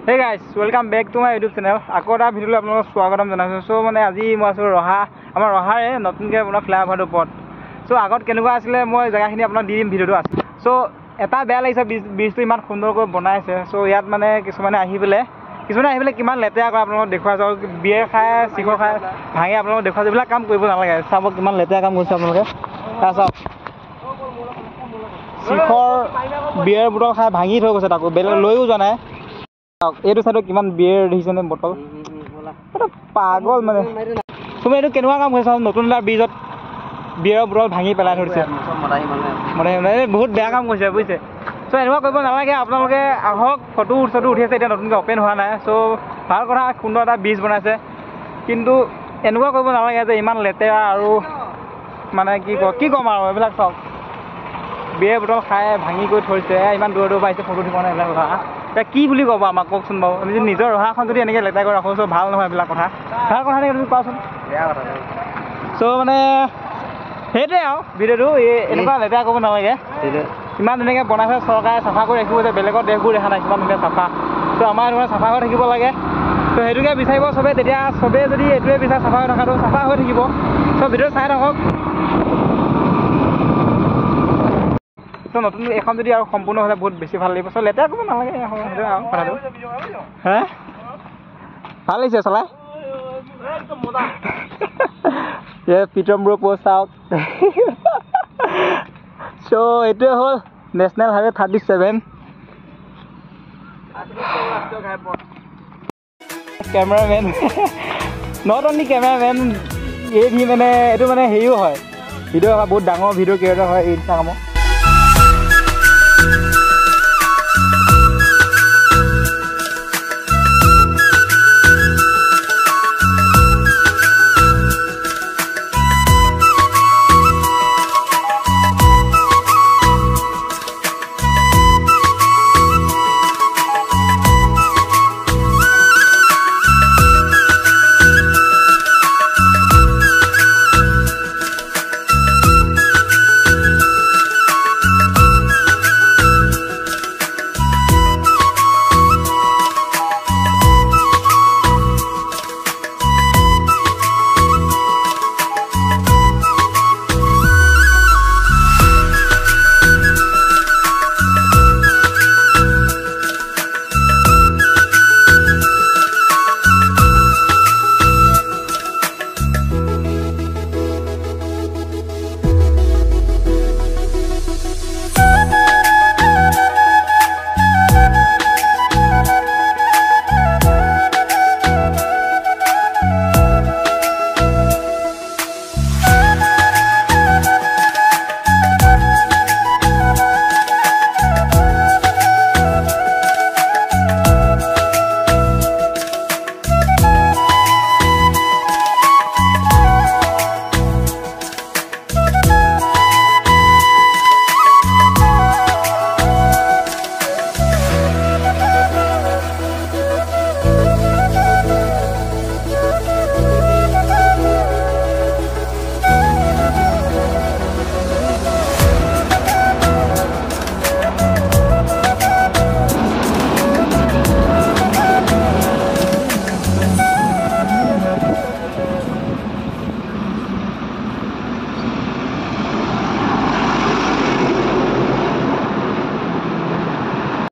Hey guys, welcome back to my YouTube channel. Ako এটা ভিডিঅ'লৈ আপোনালোকক স্বাগতম জনাইছোঁ। সো মানে আজি মই আছোঁ ৰহা আমাৰ ৰহাৰে নতুনকৈ আপোনাৰ ফ্লাইঅভাৰটোৰ ওপৰত। সো আগত কেনেকুৱা আছিলে মই জেগাখিনি আপোনাক দি দিম ভিডিঅ'টো আছে। সো এটা বেয়া লাগিছে ব্ৰিজটো ইমান সুন্দৰকৈ বনাইছে। সো ইয়াত মানে কিছুমানে আহি পেলাই কিমান লেতেৰা কৰে আপোনালোকক দেখুৱাই যাওঁ। বিয়েৰ খাই চিখৰ খাই ভাঙি আপোনালোকক দেখুৱাই এইবিলাক কাম কৰিব নালাগে। চাব কিমান লেতেৰা কাম কৰিছে আপোনালোকে। চাওক চিখৰ বিয়েৰ বটল খাই ভাঙি থৈ গৈছে তাকো বেলেগ লৈও যোৱা নাই। এইটো চাইডত কিমান বিয়েৰ দেখিছেনে বটল এটা পাগল মানে তুমি এইটো কেনেকুৱা কাম কৰিছা নতুন এটা ব্ৰিজত বিয়েৰৰ বটল ভাঙি পেলাই থৈছে বহুত বেয়া কাম কৰিছে বুজিছে। চ' এনেকুৱা কৰিব নালাগে আপোনালোকে আহক ফটো উঠি আছে এতিয়া নতুনকৈ অ'পেন হোৱা নাই। চ' ভাল কথা সুন্দৰ এটা ব্ৰিজ বনাইছে কিন্তু এনেকুৱা কৰিব নালাগে যে ইমান লেতেৰা আৰু মানে কি ক'ম আৰু এইবিলাক চাওক বিয়েৰ বটল খাই ভাঙি কৰি থৈছে ইমান দূৰৰ পৰা আহিছে ফটো উঠিব নাই এইবিলাক কথা এতিয়া কি বুলি ক'ব আমাক কওকচোন বাৰু আমি যদি নিজৰ ৰহাখন যদি এনেকৈ লেতেৰা কৰি ৰাখোঁ চ' ভাল নহয় এইবিলাক কথা ভাল কথা নেকি তুমি কোৱাচোন। চ' মানে সেইটোৱে আৰু ভিডিঅ'টো এনেকুৱা লেতেৰা কৰিব নালাগে। ইমান ধুনীয়াকৈ বনাইছে চৰকাৰে চাফা কৰি ৰাখিব যে বেলেগৰ দেশবোৰ দেখা নাই কিমান ধুনীয়া চাফা। চ' আমাৰ ধৰণে চাফা হৈ থাকিব লাগে। ত' সেইটোকে বিচাৰিব চবেই তেতিয়া চবেই যদি এইটোৱে বিচাৰে চাফা হৈ থকাটো চাফা হৈ থাকিব। চ' ভিডিঅ' চাই থাকক। চ' নতুন এখন যদি আৰু সম্পূৰ্ণ হ'লে বহুত বেছি ভাল লাগিব। চ' লেতেৰা কৰিব নালাগে সেইটো আৰু কথাটো হে ভাল লাগিছে চলাই প্ৰীতম ব্ৰ প'ষ্ট চাওক। চ' এইটোৱে হ'ল national highway 37 cameraman not only cameraman এই মানে এইটো মানে হেৰিও হয় ভিডিঅ' বহুত ডাঙৰ ভিডিঅ' ক্ৰিয়েটৰ হয় এই ইনষ্টাগ্ৰামত।